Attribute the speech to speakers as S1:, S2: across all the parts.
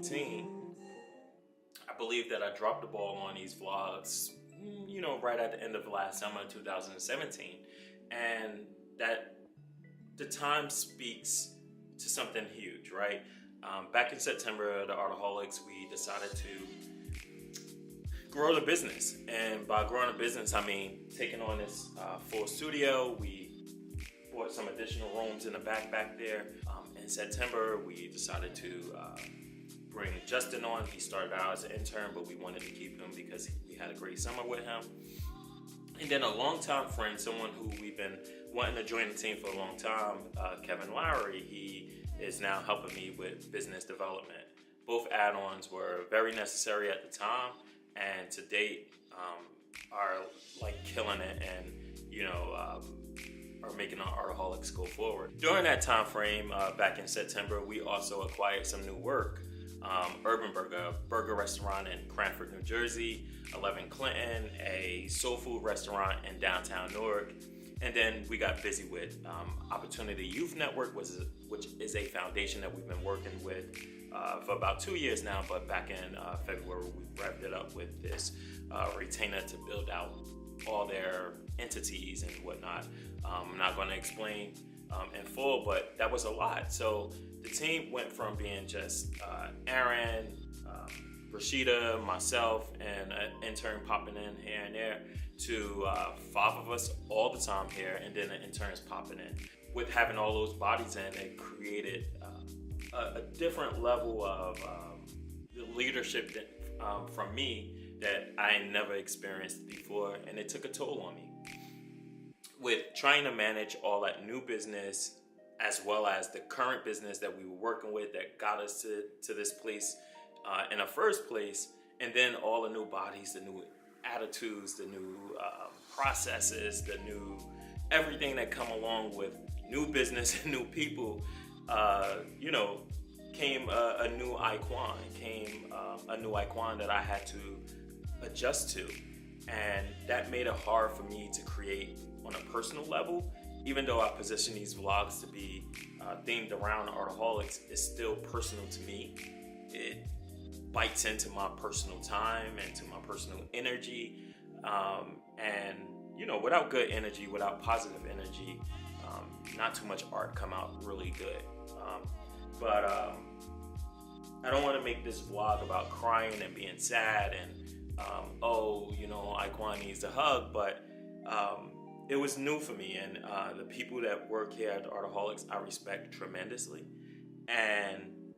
S1: 2018, I believe that I dropped the ball on these vlogs, right at the end of last summer, 2017. And that the time speaks to something huge, right? Back in September, the Artaholics, we decided to grow the business. And by growing the business, I mean taking on this full studio. We bought some additional rooms in the back there. In September, we decided to bring Justin on. He started out as an intern, but we wanted to keep him because we had a great summer with him. And then a longtime friend, someone who we've been wanting to join the team for a long time, Kevin Lowry, he is now helping me with business development. Both add-ons were very necessary at the time, and to date are like killing it and, are making our Artaholics go forward. During that time frame, back in September, we also acquired some new work. Urban Burger restaurant in Cranford, New Jersey, 11 Clinton, a soul food restaurant in downtown Newark, and then we got busy with Opportunity Youth Network, which is a foundation that we've been working with for about 2 years now, but back in February we wrapped it up with this retainer to build out all their entities and whatnot. I'm not going to explain in full, but that was a lot. So the team went from being just Aaron, Rashida, myself, and an intern popping in here and there to 5 of us all the time here, and then the interns popping in. With having all those bodies in, it created a different level of leadership from me that I never experienced before, and it took a toll on me. With trying to manage all that new business as well as the current business that we were working with that got us to this place in the first place, and then all the new bodies, the new attitudes, the new processes, the new everything that come along with new business and new people, came a new Iquan that I had to adjust to, and that made it hard for me to create on a personal level. Even though I position these vlogs to be themed around Artaholics, it's still personal to me. It bites into my personal time and to my personal energy, and without good energy, without positive energy, not too much art come out really good. But I don't want to make this vlog about crying and being sad and Iquan needs a hug, but it was new for me, and the people that work here at the Artaholics I respect tremendously. And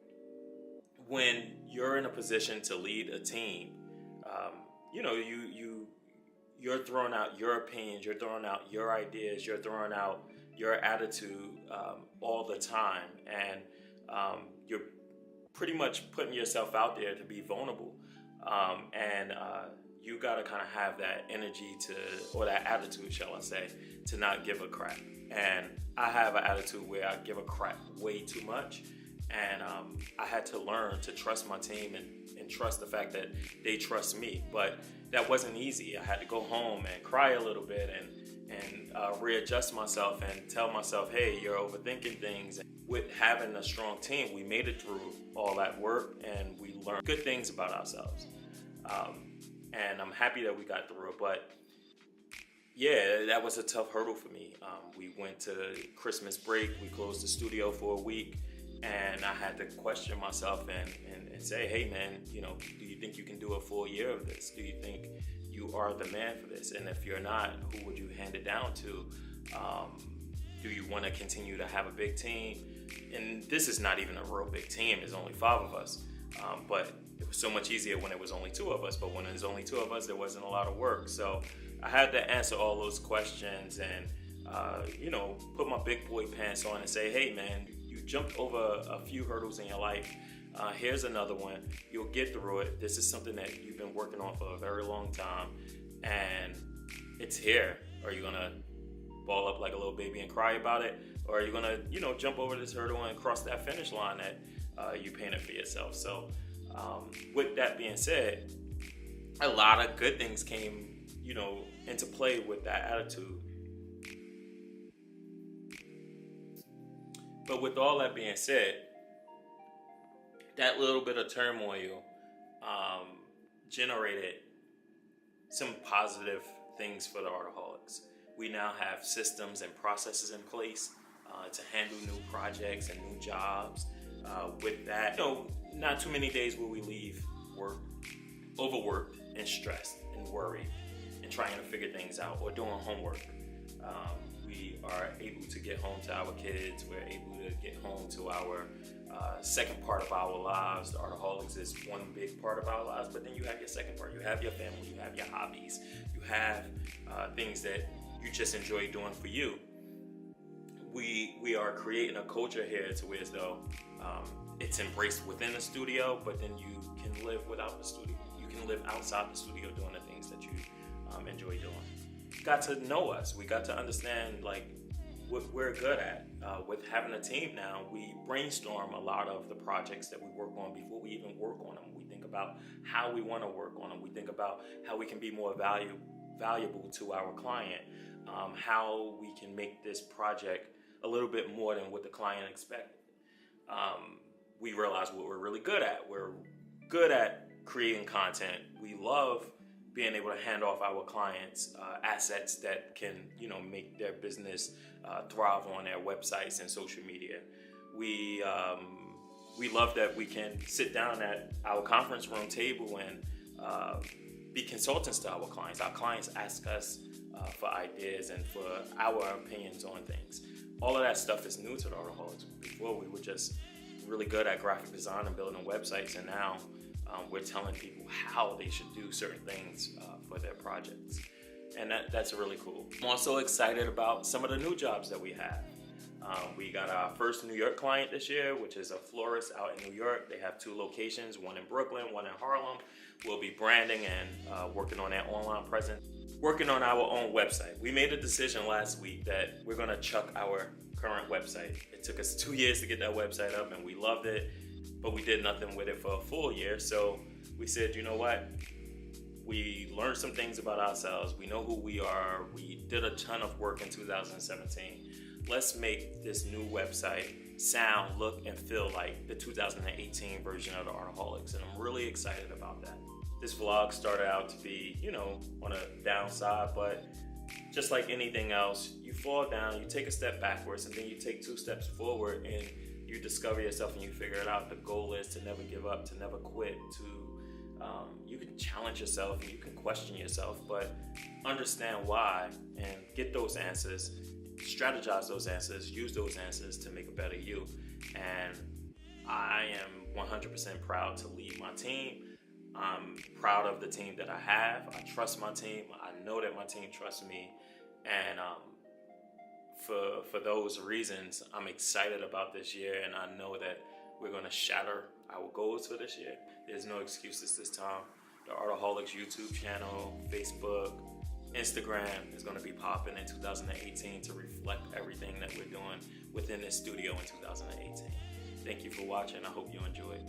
S1: when you're in a position to lead a team, you're throwing out your opinions, you're throwing out your ideas, you're throwing out your attitude all the time, and you're pretty much putting yourself out there to be vulnerable, and you gotta kind of have that energy or that attitude, shall I say, to not give a crap. And I have an attitude where I give a crap way too much, and I had to learn to trust my team and trust the fact that they trust me. But that wasn't easy. I had to go home and cry a little bit and readjust myself and tell myself, hey, you're overthinking things. With having a strong team, we made it through all that work, and we learned good things about ourselves. And I'm happy that we got through it. But yeah, that was a tough hurdle for me. We went to Christmas break. We closed the studio for a week, and I had to question myself and say, hey man, do you think you can do a full year of this? Do you think you are the man for this? And if you're not, who would you hand it down to? Do you want to continue to have a big team? And this is not even a real big team. There's only 5 of us. But it was so much easier when it was only 2 of us. But when there's only 2 of us, there wasn't a lot of work. So I had to answer all those questions and, put my big boy pants on and say, hey man, you jumped over a few hurdles in your life. Here's another one. You'll get through it. This is something that you've been working on for a very long time, and it's here. Are you gonna ball up like a little baby and cry about it? Or are you gonna, jump over this hurdle and cross that finish line that you painted for yourself? So with that being said, a lot of good things came, into play with that attitude. But with all that being said, that little bit of turmoil generated some positive things for the Artaholics. We now have systems and processes in place to handle new projects and new jobs. With that, not too many days will we leave work overworked and stressed and worried and trying to figure things out or doing homework. We are able to get home to our kids. We're able to get home to our second part of our lives. The Artaholics is one big part of our lives, but then you have your second part. You have your family, you have your hobbies, you have things that you just enjoy doing for you. We are creating a culture here to where as though it's embraced within the studio, but then you can live without the studio. You can live outside the studio doing the things that you enjoy doing. Got to know us. We got to understand like what we're good at. With having a team now, we brainstorm a lot of the projects that we work on before we even work on them. We think about how we want to work on them. We think about how we can be more valuable to our client, how we can make this project a little bit more than what the client expected. We realize what we're really good at. We're good at creating content. We love being able to hand off our clients assets that can, make their business thrive on their websites and social media. We love that we can sit down at our conference room table and be consultants to our clients. Our clients ask us for ideas and for our opinions on things. All of that stuff is new to the Artaholics. Before, we were just really good at graphic design and building websites, and now we're telling people how they should do certain things for their projects. And that's really cool. I'm also excited about some of the new jobs that we have. We got our first New York client this year, which is a florist out in New York. They have 2 locations, one in Brooklyn, one in Harlem. We'll be branding and working on their online presence, working on our own website. We made a decision last week that we're gonna chuck our current website. It took us 2 years to get that website up and we loved it, but we did nothing with it for a full year. So we said, you know what? We learned some things about ourselves. We know who we are. We did a ton of work in 2017. Let's make this new website sound, look, and feel like the 2018 version of the Artaholics. And I'm really excited about that. This vlog started out to be, on a downside, but just like anything else, you fall down, you take a step backwards, and then you take 2 steps forward, and you discover yourself and you figure it out. The goal is to never give up, to never quit, you can challenge yourself and you can question yourself, but understand why and get those answers, strategize those answers, use those answers to make a better you. And I am 100% proud to lead my team. I'm proud of the team that I have. I trust my team. I know that my team trusts me. And for those reasons, I'm excited about this year, and I know that we're going to shatter our goals for this year. There's no excuses this time. The Artaholics YouTube channel, Facebook, Instagram is going to be popping in 2018 to reflect everything that we're doing within this studio in 2018. Thank you for watching. I hope you enjoyed.